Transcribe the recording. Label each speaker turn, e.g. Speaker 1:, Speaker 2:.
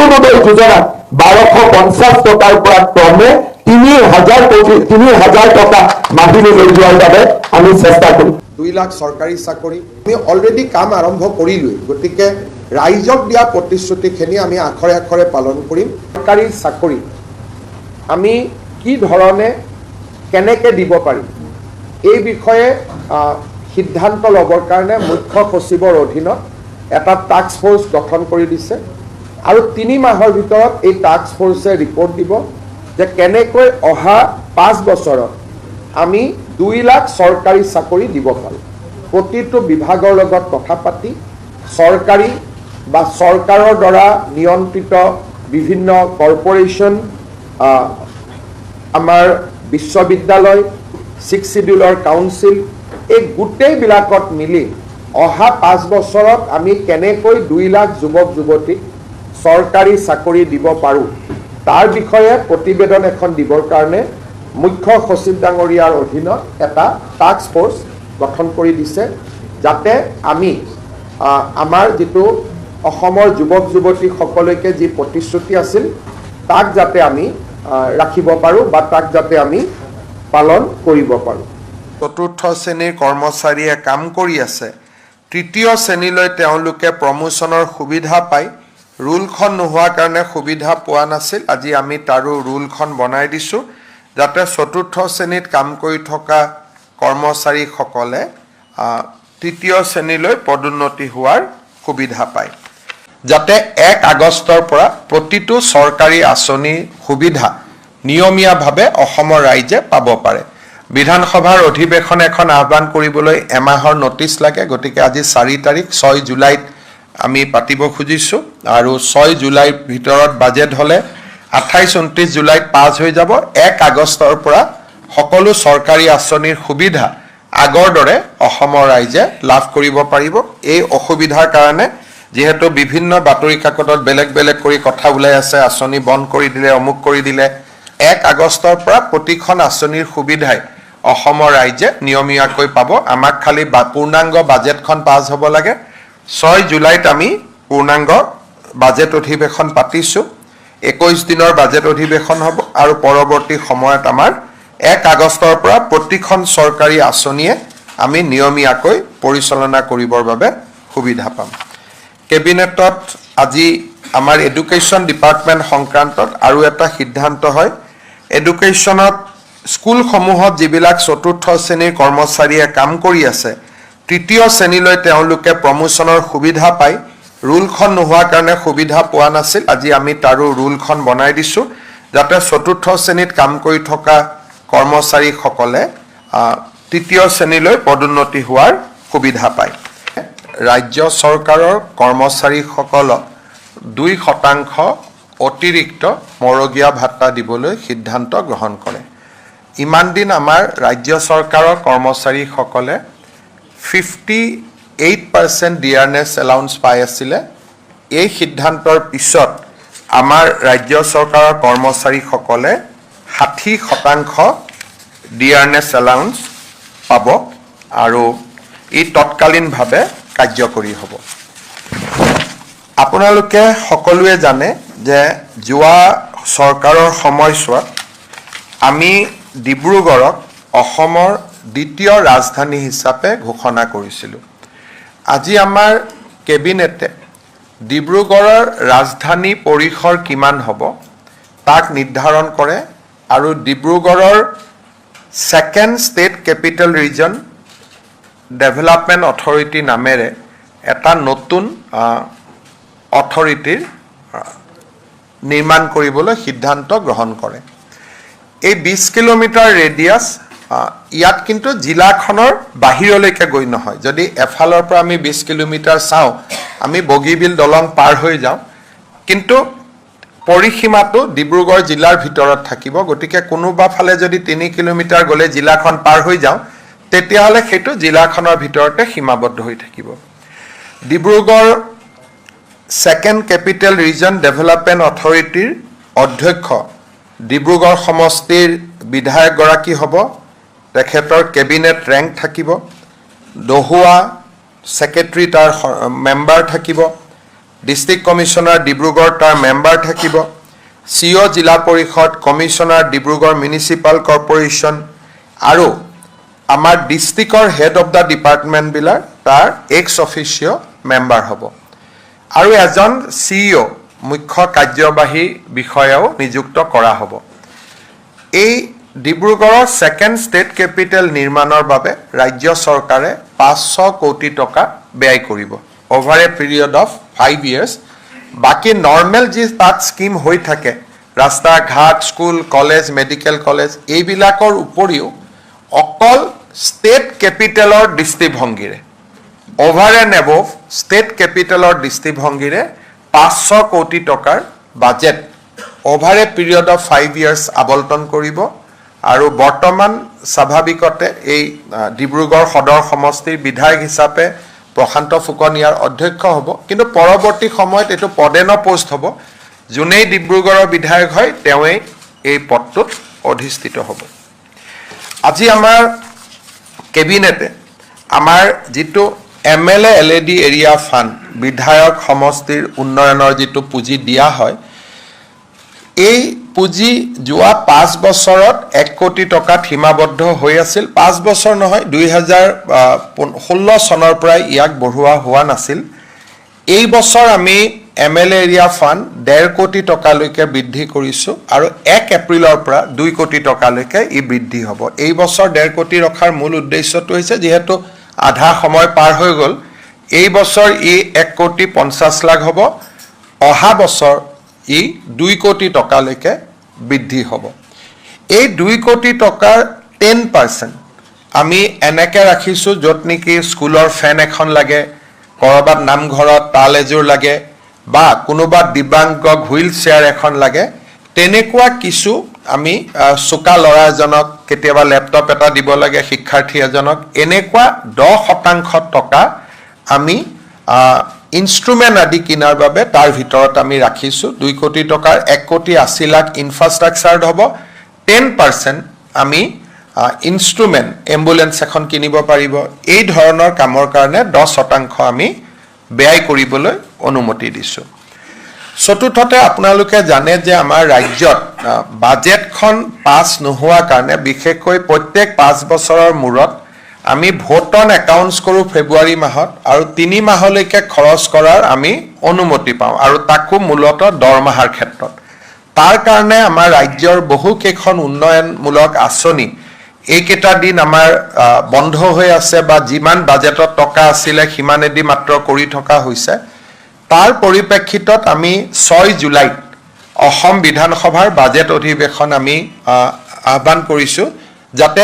Speaker 1: অৰুণোদয় যোজনাত 1250 টকাৰ পৰা ক্ৰমে 3000 টকা মাহিলী লৈ যোৱাৰ বাবে আমি চেষ্টা কৰিম।
Speaker 2: 2 লাখ চৰকাৰী চাকৰি আমি অলৰেডি কাম আৰম্ভ কৰিলোঁ, গতিকে ৰাইজক দিয়া প্ৰতিশ্ৰুতিখিনি আমি আখৰে আখৰে পালন কৰিম। চৰকাৰী চাকৰি আমি কি ধৰণে কেনেকৈ দিব পাৰিম এই বিষয়ে সিদ্ধান্ত ল'বৰ কাৰণে মুখ্য সচিবৰ অধীনত এটা টাস্ক ফ'ৰ্চ গঠন কৰি দিছে আৰু 3 মাহৰ ভিতৰত এই টাস্ক ফ'ৰ্চে ৰিপৰ্ট দিব যে কেনেকৈ অহা 5 বছৰত আমি 2 লাখ চৰকাৰী চাকৰি দিব পাৰোঁ। প্ৰতিটো বিভাগৰ লগত কথা পাতি চৰকাৰী বা চৰকাৰৰ দ্বাৰা নিয়ন্ত্ৰিত বিভিন্ন কৰ্পৰেশ্যন, আমাৰ বিশ্ববিদ্যালয়, 6 শিডিউলৰ কাউন্সিল, এই গোটেইবিলাকত মিলি অহা 5 বছৰত আমি কেনেকৈ 2 লাখ যুৱক যুৱতীক চৰকাৰী চাকৰি দিব পাৰোঁ তাৰ বিষয়ে প্ৰতিবেদন এখন দিবৰ কাৰণে মুখ্য সচিব ডাঙৰীয়াৰ অধীনত এটা টাস্ক ফ'ৰ্চ গঠন কৰি দিছে, যাতে আমি আমাৰ যিটো অসমৰ যুৱক যুৱতীসকলকে যি প্ৰতিশ্ৰুতি আছিল তাক যাতে আমি ৰাখিব পাৰোঁ বা তাক যাতে আমি পালন কৰিব পাৰোঁ।
Speaker 3: 4ৰ্থ শ্ৰেণীৰ কৰ্মচাৰীয়ে কাম কৰি আছে, 3য় শ্ৰেণীলৈ তেওঁলোকে প্ৰমোচনৰ সুবিধা পায়, ৰুলখন নোহোৱাৰ কাৰণে সুবিধা পোৱা নাছিল। আজি আমি তাৰো ৰুলখন বনাই দিছোঁ যাতে 4ৰ্থ শ্ৰেণীত কাম কৰি থকা কৰ্মচাৰীসকলে 3য় শ্ৰেণীলৈ পদোন্নতি হোৱাৰ সুবিধা পায়, যাতে 1 আগষ্টৰ পৰা প্ৰতিটো চৰকাৰী আঁচনিৰ সুবিধা নিয়মীয়াভাৱে অসমৰ ৰাইজে পাব পাৰে। বিধানসভাৰ অধিৱেশন এখন আহ্বান কৰিবলৈ এমাহৰ নটিচ লাগে, গতিকে আজি 4 তাৰিখ 6 জুলাইত আমি পাতিব খুজিছোঁ আৰু 6 জুলাইৰ ভিতৰত বাজেট হ'লে 28-29 জুলাইত পাছ হৈ যাব। 1 আগষ্টৰ পৰা সকলো চৰকাৰী আঁচনিৰ সুবিধা আগৰ দৰে অসমৰ ৰাইজে লাভ কৰিব পাৰিব। এই অসুবিধাৰ কাৰণে যিহেতু বিভিন্ন বাতৰি কাকতত বেলেগ বেলেগ কৰি কথা ওলাই আছে, আঁচনি বন্ধ কৰি দিলে, অমুক কৰি দিলে, 1 আগষ্টৰ পৰা প্ৰতিখন আঁচনিৰ সুবিধাই অসমৰ ৰাইজে নিয়মীয়াকৈ পাব। আমাক খালি পূৰ্ণাংগ বাজেটখন পাছ হ'ব লাগে। 6 জুলাইত আমি পূৰ্ণাংগ বাজেট অধিৱেশন পাতিছোঁ, 21 দিনৰ বাজেট অধিৱেশন হ'ব আৰু পৰৱৰ্তী সময়ত আমাৰ 1 আগষ্টৰ পৰা প্ৰতিখন চৰকাৰী আঁচনিয়ে আমি নিয়মীয়াকৈ পৰিচালনা কৰিবৰ বাবে সুবিধা পাম। কেবিনেটত আজি আমাৰ এডুকেশ্যন ডিপাৰ্টমেণ্ট সংক্ৰান্তত আৰু এটা সিদ্ধান্ত হয়। এডুকেশ্যনত স্কুলসমূহত যিবিলাক 4ৰ্থ শ্ৰেণীৰ কৰ্মচাৰীয়ে কাম কৰি আছে, 3য় শ্ৰেণীলৈ তেওঁলোকে প্ৰমোচনৰ সুবিধা পায়, ৰুলখন নোহোৱাৰ কাৰণে সুবিধা পোৱা নাছিল। আজি আমি তাৰো ৰুলখন বনাই দিছোঁ যাতে 4ৰ্থ শ্ৰেণীত কাম কৰি থকা কৰ্মচাৰীসকলে 3য় শ্ৰেণীলৈ পদোন্নতি হোৱাৰ সুবিধা পায়। ৰাজ্য চৰকাৰৰ কৰ্মচাৰীসকলক 2% অতিৰিক্ত মৰগীয়া ভাত্তা দিবলৈ সিদ্ধান্ত গ্ৰহণ কৰে। ইমান দিন আমাৰ ৰাজ্য চৰকাৰৰ কৰ্মচাৰীসকলে 58% ডিয়াৰনেছ এলাউন্স পাই আছিলে। এই সিদ্ধান্তৰ পিছত আমাৰ ৰাজ্য চৰকাৰৰ কৰ্মচাৰীসকলে 60% ডিয়াৰনেছ এলাউন্স পাব আৰু ই তৎকালীনভাৱে কাৰ্যকৰী হ'ব। আপোনালোকে সকলোৱে জানে যে যোৱা চৰকাৰৰ সময়ছোৱাত আমি ডিব্ৰুগড়ক অসমৰ 2য় ৰাজধানী হিচাপে ঘোষণা কৰিছিলোঁ। আজি আমাৰ কেবিনেটে ডিব্ৰুগড়ৰ ৰাজধানী পৰিসৰ কিমান হ'ব তাক নিৰ্ধাৰণ কৰে আৰু ডিব্ৰুগড়ৰ 2nd state capital region development authority নামেৰে এটা নতুন অথৰিটিৰ নিৰ্মাণ কৰিবলৈ সিদ্ধান্ত গ্ৰহণ কৰে। এই 20 কিলোমিটাৰ ৰেডিয়াছ, ইয়াত কিন্তু জিলাখনৰ বাহিৰলৈকে গৈ নহয়। যদি এফালৰ পৰা আমি 20 কিলোমিটাৰ চাওঁ, আমি বগীবিল দলং পাৰ হৈ যাওঁ, কিন্তু পৰিসীমাটো ডিব্ৰুগড় জিলাৰ ভিতৰত থাকিব। গতিকে কোনোবা ফালে যদি 3 কিলোমিটাৰ গ'লে জিলাখন পাৰ হৈ যাওঁ, তেতিয়াহ'লে সেইটো জিলাখনৰ ভিতৰতে সীমাবদ্ধ হৈ থাকিব। Dibrugarh 2nd capital region development অথৰিটিৰ অধ্যক্ষ ডিব্ৰুগড় সমষ্টিৰ বিধায়কগৰাকী হ'ব, তেখেতৰ কেবিনেট ৰেংক থাকিব, দহুৱা ছেক্ৰেটাৰী তাৰ মেম্বাৰ থাকিব, ডিষ্ট্ৰিক্ট কমিশ্যনাৰ ডিব্ৰুগড় তাৰ মেম্বাৰ থাকিব, CO জিলা পৰিষদ, কমিশ্যনাৰ ডিব্ৰুগড় মিউনিচিপাল কৰ্পৰেশ্যন আৰু আমাৰ ডিষ্ট্ৰিক্টৰ হেড অফ দ্য ডিপাৰ্টমেণ্টবিলাক তাৰ এক্স অফিচিঅ মেম্বাৰ হ'ব আৰু এজন CEO মুখ্য কাৰ্যবাহী বিষয়াও নিযুক্ত কৰা হ'ব। এই ডিব্ৰুগড়ৰ ছেকেণ্ড ষ্টেট কেপিটেল নিৰ্মাণৰ বাবে ৰাজ্য চৰকাৰে 500 কোটি টকা ব্যয় কৰিব over A period of 5 years। বাকী নৰ্মেল যি তাত স্কিম হৈ থাকে, ৰাস্তা ঘাট, স্কুল, কলেজ, মেডিকেল কলেজ, এইবিলাকৰ উপৰিও অকল ষ্টেট কেপিটেলৰ দৃষ্টিভংগীৰে, অভাৰ এণ্ড এবভ ষ্টেট কেপিটেলৰ দৃষ্টিভংগীৰে 500 কোটি টকাৰ budget over A period of 5 years আবণ্টন কৰিব আৰু বৰ্তমান স্বাভাৱিকতে এই ডিব্ৰুগড় সদৰ সমষ্টিৰ বিধায়ক হিচাপে প্ৰশান্ত ফুকন ইয়াৰ অধ্যক্ষ হ'ব, কিন্তু পৰৱৰ্তী সময়ত এইটো পদেন পোষ্ট হ'ব। যোনেই ডিব্ৰুগড়ৰ বিধায়ক হয় তেওঁৱেই এই পদটোত অধিষ্ঠিত হ'ব। আজি আমাৰ কেবিনেটে আমাৰ যিটো MLA LED এৰিয়া ফাণ্ড, বিধায়ক সমষ্টিৰ উন্নয়নৰ যিটো পুঁজি দিয়া হয়, এই পুঁজি যোৱা 5 বছৰত 1 কোটি টকাত সীমাবদ্ধ হৈ আছিল। 5 বছৰ নহয়, 2016 চনৰ পৰাই ইয়াক বঢ়োৱা হোৱা নাছিল। এই বছৰ আমি MLA এৰিয়া ফাণ্ড 1.5 কোটি টকালৈকে বৃদ্ধি কৰিছোঁ আৰু 1 এপ্ৰিলৰ পৰা 2 কোটি টকালৈকে ই বৃদ্ধি হ'ব। এই বছৰ 1.5 কোটি ৰখাৰ মূল উদ্দেশ্যটো হৈছে যিহেতু আধা সময় পাৰ হৈ গ'ল, এই বছৰ ই 1 কোটি 50 লাখ হ'ব, অহা বছৰ ই 2 কোটি টকালৈকে বৃদ্ধি হ'ব। এই 2 কোটি টকাৰ 10% আমি এনেকৈ ৰাখিছোঁ য'ত নেকি স্কুলৰ ফেন এখন লাগে, ক'ৰবাত নামঘৰত তাল এযোৰ লাগে বা কোনোবা দিব্যাংগক হুইল চেয়াৰ এখন লাগে, তেনেকুৱা কিছু আমি চোকা ল'ৰা এজনক কেতিয়াবা লেপটপ এটা দিব লাগে, শিক্ষাৰ্থী এজনক, এনেকুৱা 10% টকা আমি ইনষ্ট্ৰুমেণ্ট আদি কিনাৰ বাবে তাৰ ভিতৰত আমি ৰাখিছোঁ। 2 কোটি টকাৰ 1 কোটি 80 লাখ ইনফ্ৰাষ্ট্ৰাকচাৰত হ'ব, 10% আমি ইনষ্ট্ৰুমেণ্ট, এম্বুলেঞ্চ এখন কিনিব পাৰিব, এই ধৰণৰ কামৰ কাৰণে 10% আমি ব্যয় কৰিবলৈ অনুমতি দিছোঁ। চতুৰ্থতে আপোনালোকে জানে যে আমাৰ ৰাজ্যত বাজেটখন পাছ নোহোৱাৰ কাৰণে বিশেষকৈ প্ৰত্যেক 5 বছৰৰ মূৰত আমি ভোট অন একাউণ্টছ কৰোঁ ফেব্ৰুৱাৰী মাহত আৰু 3 মাহলৈকে খৰচ কৰাৰ আমি অনুমতি পাওঁ আৰু তাকো মূলতঃ দৰমহাৰ ক্ষেত্ৰত। তাৰ কাৰণে আমাৰ ৰাজ্যৰ বহুকেইখন উন্নয়নমূলক আঁচনি এইকেইটা দিন আমাৰ বন্ধ হৈ আছে বা যিমান বাজেটত টকা আছিলে সিমানেদি মাত্ৰ কৰি থকা হৈছে। তাৰ পৰিপ্ৰেক্ষিতত আমি 6 জুলাইত অসম বিধানসভাৰ বাজেট অধিৱেশন আমি আহ্বান কৰিছোঁ যাতে